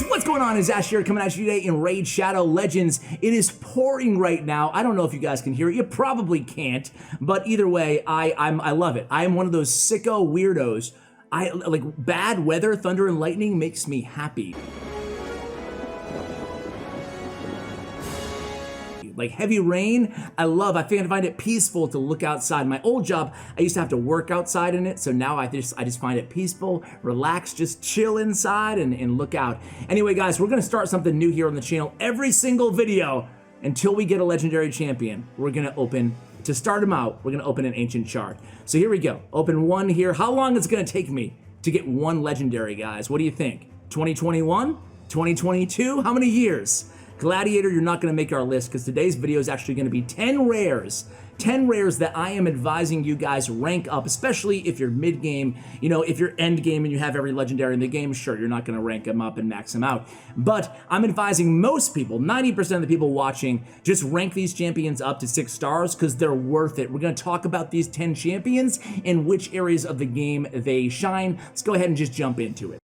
What's going on? It's Ash here coming at you today in Raid Shadow Legends. It is pouring right now. I don't know if you guys can hear it. You probably can't, but either way, I love it. I am one of those sicko weirdos. I like bad weather, thunder and lightning makes me happy. Like heavy rain, I find it peaceful to look outside. My old job, I used to have to work outside in it, so now I just find it peaceful, relax, just chill inside and look out. Anyway, guys, we're gonna start something new here on the channel. Every single video, until we get a legendary champion, we're gonna open, to start them out, we're gonna open an ancient shard. So here we go, open one here. How long is it gonna take me to get one legendary, guys? What do you think? 2021? 2022? How many years? Gladiator, you're not going to make our list because today's video is actually going to be 10 rares. 10 rares that I am advising you guys rank up, especially if you're mid-game. You know, if you're end-game and you have every legendary in the game, sure, you're not going to rank them up and max them out. But I'm advising most people, 90% of the people watching, just rank these champions up to 6 stars because they're worth it. We're going to talk about these 10 champions and which areas of the game they shine. Let's go ahead and just jump into it.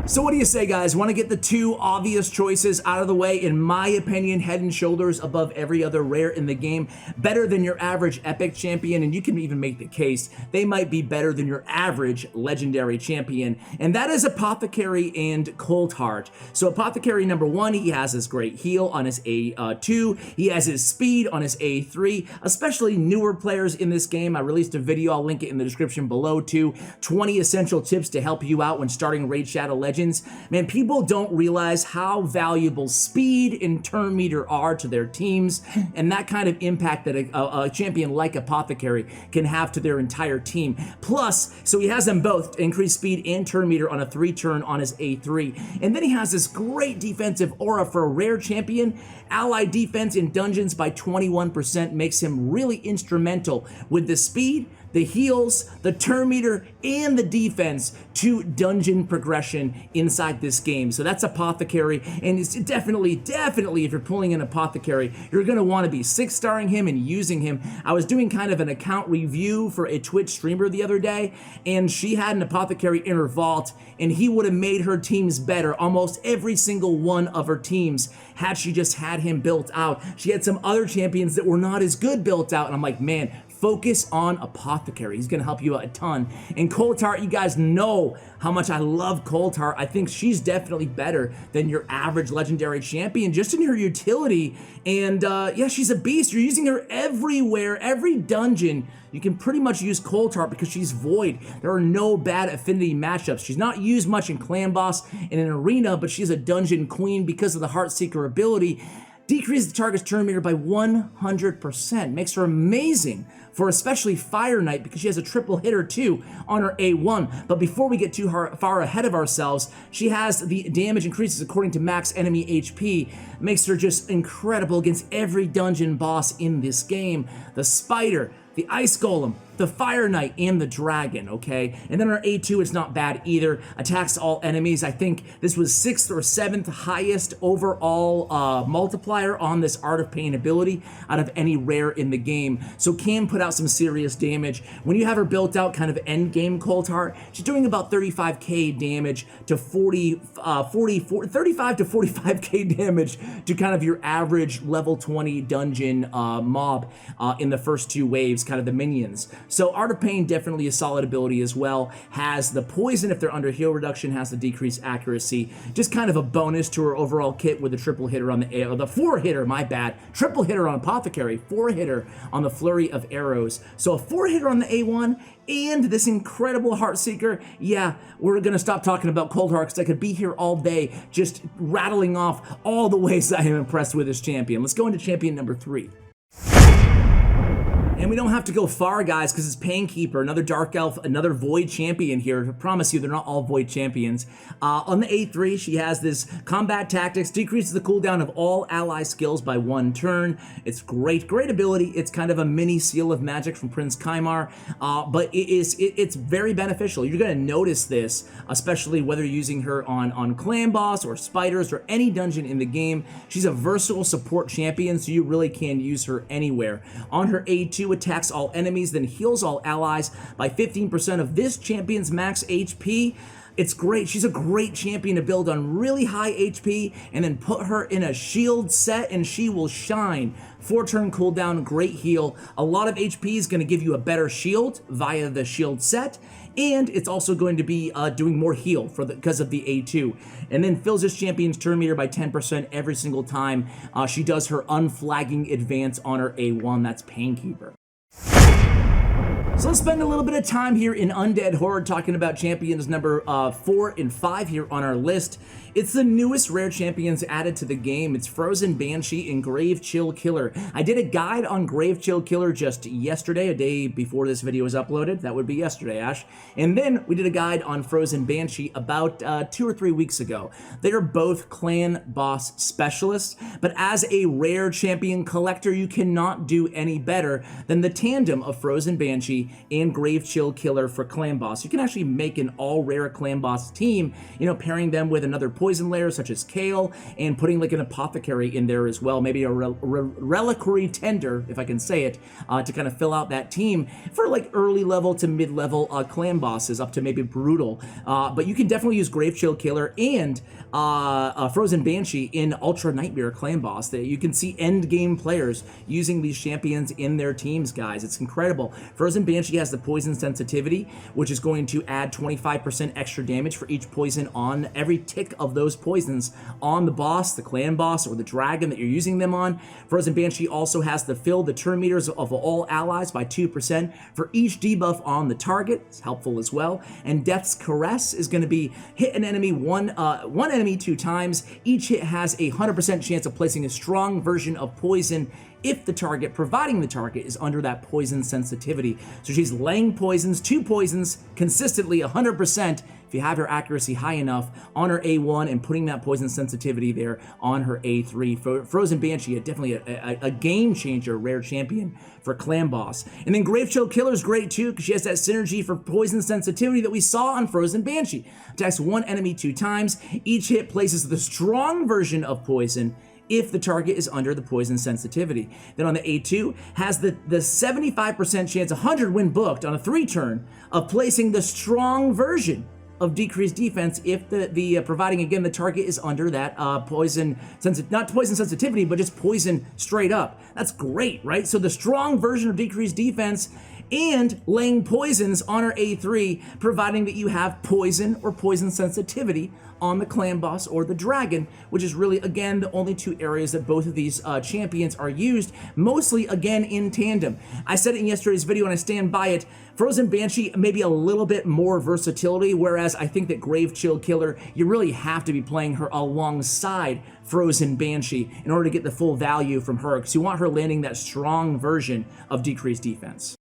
So what do you say, guys? Want to get the two obvious choices out of the way? In my opinion, head and shoulders above every other rare in the game. Better than your average epic champion, and you can even make the case they might be better than your average legendary champion, and that is Apothecary and Cold Heart. So Apothecary number 1, he has his great heal on his A2. He has his speed on his A3, especially newer players in this game. I released a video, I'll link it in the description below too. 20 essential tips to help you out when starting Raid Shadow Legends. Man, people don't realize how valuable speed and turn meter are to their teams, and that kind of impact that a champion like Apothecary can have to their entire team. Plus, so he has them both, increased speed and turn meter on a 3-turn on his A3. And then he has this great defensive aura for a rare champion. Ally defense in dungeons by 21% makes him really instrumental with the speed, the heals, the turn meter, and the defense to dungeon progression inside this game. So that's Apothecary, and it's definitely, if you're pulling an Apothecary, you're gonna wanna be 6-starring him and using him. I was doing kind of an account review for a Twitch streamer the other day, and she had an Apothecary in her vault, and he would have made her teams better, almost every single one of her teams, had she just had him built out. She had some other champions that were not as good built out, and I'm like, man, focus on Apothecary. He's gonna help you out a ton. And Cold Heart, you guys know how much I love Cold Heart. I think she's definitely better than your average legendary champion just in her utility. And yeah, she's a beast. You're using her everywhere, every dungeon. You can pretty much use Cold Heart because she's void. There are no bad affinity matchups. She's not used much in Clan Boss and in Arena, but she's a dungeon queen because of the Heartseeker ability. Decreases the target's turn meter by 100%. Makes her amazing for especially Fire Knight because she has a triple hitter too on her A1. But before we get too far ahead of ourselves, she has the damage increases according to max enemy HP. Makes her just incredible against every dungeon boss in this game. The Spider, the Ice Golem, the Fire Knight, and the Dragon, okay? And then our A2, it's not bad either. Attacks all enemies. I think this was 6th or 7th highest overall multiplier on this Art of Pain ability out of any rare in the game. So can put out some serious damage. When you have her built out kind of end game Cold Heart, she's doing about 35k damage to 35 to 45k damage to kind of your average level 20 dungeon mob in the first 2 waves, kind of the minions. So Art of Pain, definitely a solid ability as well. Has the poison if they're under heal reduction, has the decreased accuracy. Just kind of a bonus to her overall kit with the triple hitter on the 4-hitter, my bad. Triple hitter on Apothecary, 4-hitter on the flurry of arrows. So a 4-hitter on the A1 and this incredible Heartseeker. Yeah, we're gonna stop talking about Cold Heart because I could be here all day just rattling off all the ways I am impressed with this champion. Let's go into champion number 3. And we don't have to go far, guys, because it's Painkeeper, another Dark Elf, another Void champion here. I promise you, they're not all Void champions. On the A3, she has this Combat Tactics, decreases the cooldown of all ally skills by 1 turn. It's great, great ability. It's kind of a mini Seal of Magic from Prince Kaimar, but it's very beneficial. You're going to notice this, especially whether you're using her on Clan Boss or Spiders or any dungeon in the game. She's a versatile support champion, so you really can use her anywhere. On her A2, attacks all enemies, then heals all allies by 15% of this champion's max HP. It's great. She's a great champion to build on really high HP and then put her in a shield set and she will shine. 4-turn cooldown, great heal. A lot of HP is going to give you a better shield via the shield set, and it's also going to be doing more heal because of the A2. And then fills this champion's turn meter by 10% every single time she does her unflagging advance on her A1. That's Painkeeper. So let's spend a little bit of time here in Undead Horde talking about champions number 4 and 5 here on our list. It's the newest rare champions added to the game. It's Frozen Banshee and Grave Chill Killer. I did a guide on Grave Chill Killer just yesterday, a day before this video was uploaded. That would be yesterday, Ash. And then we did a guide on Frozen Banshee about 2 or 3 weeks ago. They are both clan boss specialists, but as a rare champion collector, you cannot do any better than the tandem of Frozen Banshee and Grave Chill Killer for clan boss. You can actually make an all rare clan boss team, you know, pairing them with another poison layer such as Kale and putting like an apothecary in there as well, maybe a reliquary tender, if I can say it, to kind of fill out that team for like early level to mid level clan bosses up to maybe brutal. But you can definitely use Grave Chill Killer and Frozen Banshee in Ultra Nightmare clan boss. That you can see end game players using these champions in their teams, guys. It's incredible. Frozen Banshee has the poison sensitivity, which is going to add 25% extra damage for each poison on every tick of those poisons on the boss, the clan boss, or the dragon that you're using them on. Frozen Banshee also has to fill the turn meters of all allies by 2% for each debuff on the target. It's helpful as well. And Death's Caress is going to be hit an enemy one enemy 2 times. Each hit has a 100% chance of placing a strong version of poison if the target, providing the target, is under that poison sensitivity. So she's laying poisons, 2 poisons, consistently 100%, if you have her accuracy high enough, on her A1 and putting that poison sensitivity there on her A3. Frozen Banshee, definitely a game changer, rare champion for clan boss. And then Grave Chill Killer is great too, because she has that synergy for poison sensitivity that we saw on Frozen Banshee. Attacks 1 enemy 2 times. Each hit places the strong version of poison if the target is under the poison sensitivity. Then on the A2, has the 75% chance, 100 when booked on a 3-turn, of placing the strong version of decreased defense if providing again the target is under that not poison sensitivity, but just poison straight up. That's great, right? So the strong version of decreased defense and laying poisons on our A3, providing that you have poison or poison sensitivity on the clan boss or the dragon, which is really, again, the only 2 areas that both of these champions are used, mostly, again, in tandem. I said it in yesterday's video, and I stand by it. Frozen Banshee, maybe a little bit more versatility, whereas I think that Grave Chill Killer, you really have to be playing her alongside Frozen Banshee in order to get the full value from her, because you want her landing that strong version of decreased defense.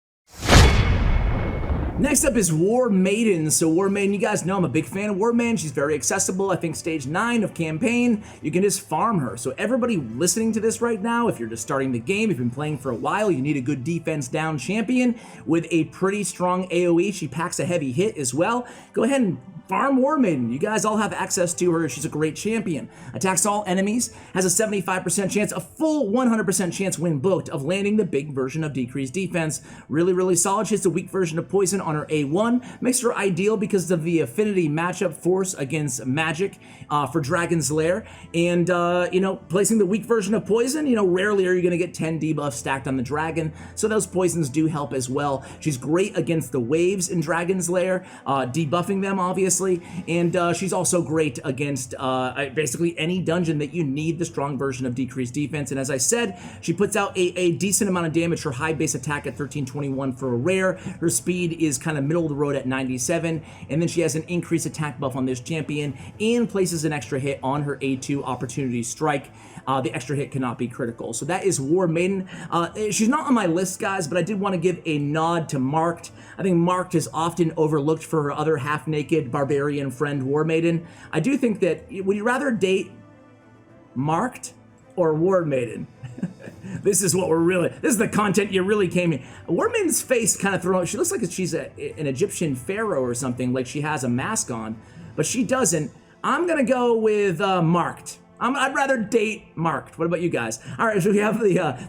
Next up is War Maiden. So War Maiden, you guys know I'm a big fan of War Maiden. She's very accessible. I think stage 9 of campaign, you can just farm her. So everybody listening to this right now, if you're just starting the game, if you've been playing for a while, you need a good defense down champion with a pretty strong AoE. She packs a heavy hit as well. Go ahead and farm War Maiden. You guys all have access to her. She's a great champion. Attacks all enemies, has a 75% chance, a full 100% chance when booked, of landing the big version of decreased defense. Really, really solid. She has the weak version of poison on her A1. Makes her ideal because of the affinity matchup force against magic for Dragon's Lair. And, you know, placing the weak version of poison, you know, rarely are you going to get 10 debuffs stacked on the dragon. So those poisons do help as well. She's great against the waves in Dragon's Lair, debuffing them, obviously. And she's also great against basically any dungeon that you need the strong version of decreased defense. And as I said, she puts out a decent amount of damage for high base attack at 1321 for a rare. Her speed is kind of middle of the road at 97. And then she has an increased attack buff on this champion and places an extra hit on her A2 opportunity strike. The extra hit cannot be critical. So that is War Maiden. She's not on my list, guys, but I did want to give a nod to Marked. I think Marked is often overlooked for her other half-naked barbarian friend, War Maiden. I do think that, would you rather date Marked or War Maiden? This is the content you really came in. War Maiden's face kind of thrown, she looks like she's an Egyptian pharaoh or something, like she has a mask on, but she doesn't. I'm going to go with Marked. I'd rather date Marked. What about you guys? All right, so we have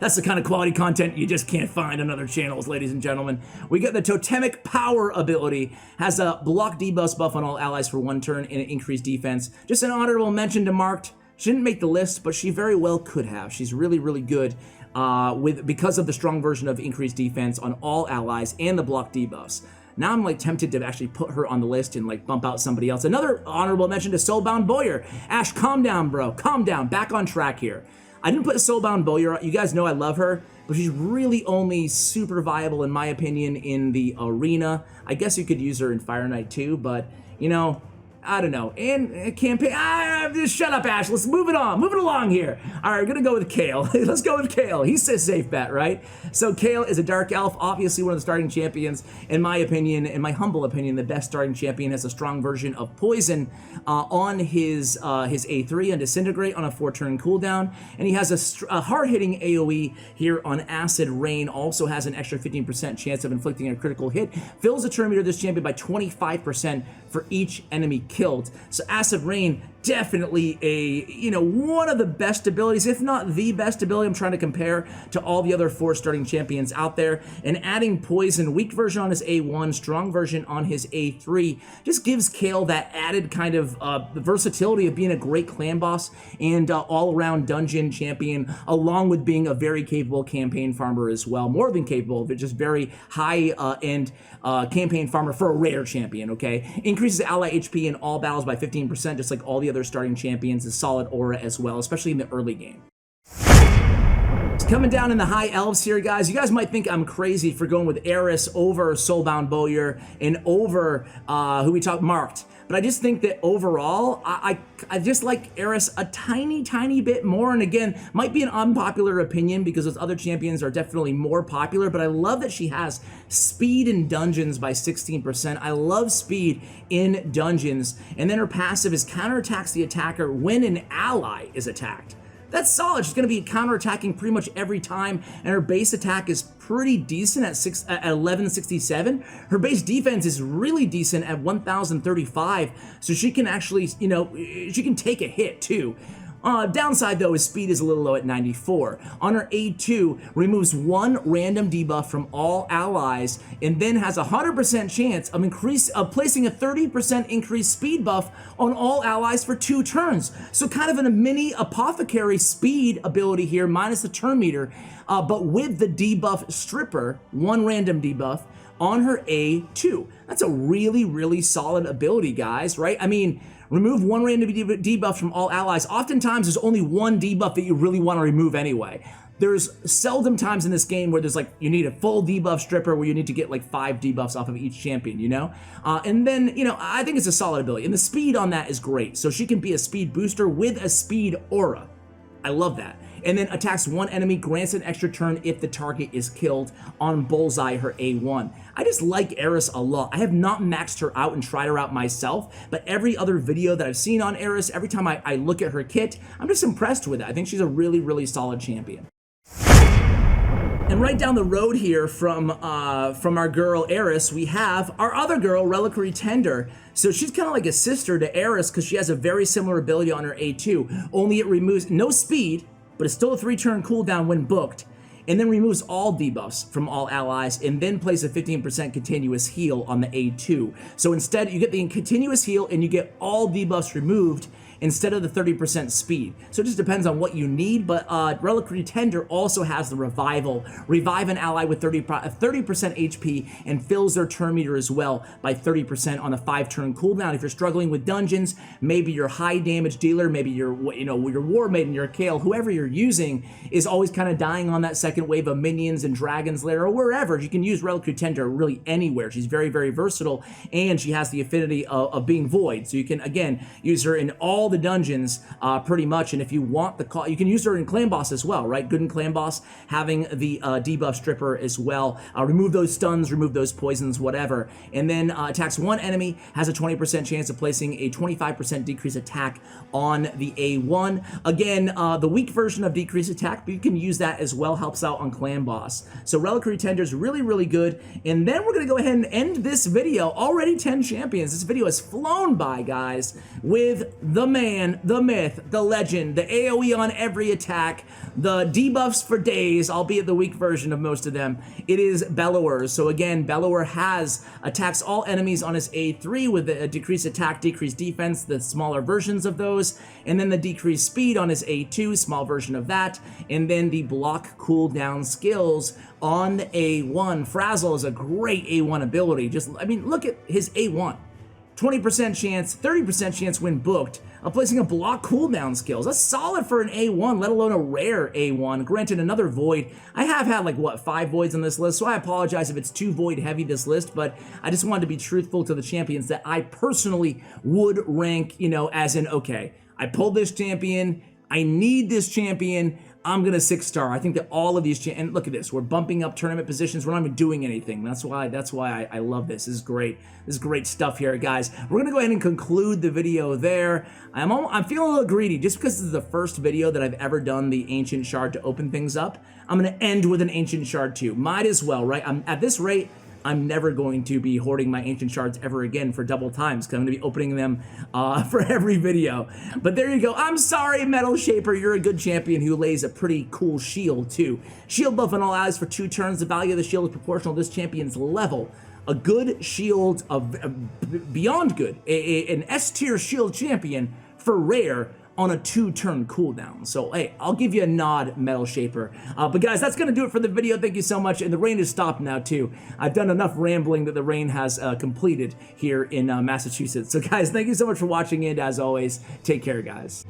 that's the kind of quality content you just can't find on other channels, ladies and gentlemen. We get the Totemic Power ability, has a block debuff buff on all allies for 1 turn and an increased defense. Just an honorable mention to Marked. She didn't make the list, but she very well could have. She's really, really good because of the strong version of increased defense on all allies and the block debuffs. Now I'm like tempted to actually put her on the list and like bump out somebody else. Another honorable mention to Soulbound Bowyer. Ash, calm down, bro. Calm down. Back on track here. I didn't put Soulbound Bowyer. You guys know I love her, but she's really only super viable, in my opinion, in the arena. I guess you could use her in Fire Knight too, but you know, I don't know. And campaign, just shut up, Ash. Let's move it on. Move it along here. All right, we're going to go with Kale. Let's go with Kale. He's a safe bet, right? So Kale is a Dark Elf, obviously one of the starting champions. In my opinion, in my humble opinion, the best starting champion, has a strong version of Poison on his A3 and Disintegrate on a 4-turn cooldown. And he has a hard-hitting AoE here on Acid Rain. Also has an extra 15% chance of inflicting a critical hit. Fills the turn meter of this champion by 25% for each enemy killed. So Acid Rain, definitely one of the best abilities, if not the best ability. I'm trying to compare to all the other 4 starting champions out there. And adding Poison, weak version on his A1, strong version on his A3, just gives Kale that added kind of versatility of being a great clan boss and all-around dungeon champion, along with being a very capable campaign farmer as well. More than capable, but just very high-end campaign farmer for a rare champion, okay? Increases ally HP in all battles by 15%, just like all the other starting champions. A solid aura as well, especially in the early game. Coming down in the high elves here, guys. You guys might think I'm crazy for going with Eris over Soulbound Bowyer and over who we talked Marked. But I just think that overall, I just like Eris a tiny bit more. And again, might be an unpopular opinion because those other champions are definitely more popular, but I love that she has speed in dungeons by 16%. I love speed in dungeons. And then her passive is counterattacks the attacker when an ally is attacked. That's solid. She's going to be counterattacking pretty much every time, and her base attack is pretty decent at 1167. Her base defense is really decent at 1035, so she can actually, she can take a hit too. Downside though is speed is a little low at 94. On her A2, removes 1 random debuff from all allies, and then has a 100% chance of placing a 30% increased speed buff on all allies for 2 turns. So kind of a mini apothecary speed ability here, minus the turn meter, but with the debuff stripper, 1 random debuff on her A2. That's a really solid ability, guys, right? I mean, remove 1 random debuff from all allies. Oftentimes, there's only 1 debuff that you really want to remove anyway. There's seldom times in this game where there's like, you need a full debuff stripper where you need to get like 5 debuffs off of each champion, And then, I think it's a solid ability. And the speed on that is great. So she can be a speed booster with a speed aura. I love that. And then attacks 1 enemy, grants an extra turn if the target is killed on Bullseye, her A1. I just like Eris a lot. I have not maxed her out and tried her out myself, but every other video that I've seen on Eris, every time I look at her kit, I'm just impressed with it. I think she's a really solid champion. And right down the road here from our girl Eris, we have our other girl, Reliquary Tender. So she's kind of like a sister to Eris because she has a very similar ability on her A2, only it removes no speed, but it's still a 3-turn cooldown when booked, and then removes all debuffs from all allies, and then plays a 15% continuous heal on the A2. So instead, you get the continuous heal, and you get all debuffs removed, instead of the 30% speed. So it just depends on what you need, but Reliquary Tender also has the Revival. Revive an ally with 30% HP and fills their turn meter as well by 30% on a 5-turn cooldown. If you're struggling with dungeons, maybe your high damage dealer, maybe your War Maiden, your Kale, whoever you're using is always kind of dying on that second wave of minions and Dragon's Lair or wherever. You can use Reliquary Tender really anywhere. She's very versatile, and she has the affinity of being void. So you can, again, use her in all the dungeons pretty much, and if you want the call, you can use her in Clan Boss as well, right? Good in Clan Boss, having the debuff stripper as well. Remove those stuns, remove those poisons, whatever, and then attacks 1 enemy, has a 20% chance of placing a 25% decrease attack on the A1. Again, the weak version of decrease attack, but you can use that as well, helps out on Clan Boss. So Reliquary Tender is really good, and then we're gonna go ahead and end this video. Already 10 champions. This video has flown by, guys, with the man, the myth, the legend, the AoE on every attack, the debuffs for days, albeit the weak version of most of them. It is Bellower. So again, Bellower attacks all enemies on his A3 with a decreased attack, decreased defense, the smaller versions of those, and then the decreased speed on his A2, small version of that, and then the block cooldown skills on A1. Frazzle is a great A1 ability. I mean, look at his A1. 20% chance, 30% chance when booked of placing a block cooldown skills. That's solid for an A1, let alone a rare A1. Granted, another void. I have had like, what, 5 voids on this list, so I apologize if it's too void heavy, this list, but I just wanted to be truthful to the champions that I personally would rank, you know, as in, okay, I pulled this champion, I need this champion, I'm gonna 6-star. I think that all of these, and look at this, we're bumping up tournament positions. We're not even doing anything. That's why I love this. This is great. This is great stuff here, guys. We're gonna go ahead and conclude the video there. I'm feeling a little greedy just because this is the first video that I've ever done the Ancient Shard to open things up. I'm gonna end with an Ancient Shard too. Might as well, right? At this rate, I'm never going to be hoarding my Ancient Shards ever again for double times, because I'm going to be opening them for every video. But there you go. I'm sorry, Metal Shaper. You're a good champion who lays a pretty cool shield, too. Shield buff on all allies for 2 turns. The value of the shield is proportional to this champion's level. A good shield, beyond good, an S-tier shield champion for rare on a 2-turn cooldown. So, hey, I'll give you a nod, Metal Shaper. But guys, that's gonna do it for the video. Thank you so much. And the rain has stopped now too. I've done enough rambling that the rain has completed here in Massachusetts. So guys, thank you so much for watching, and as always, take care, guys.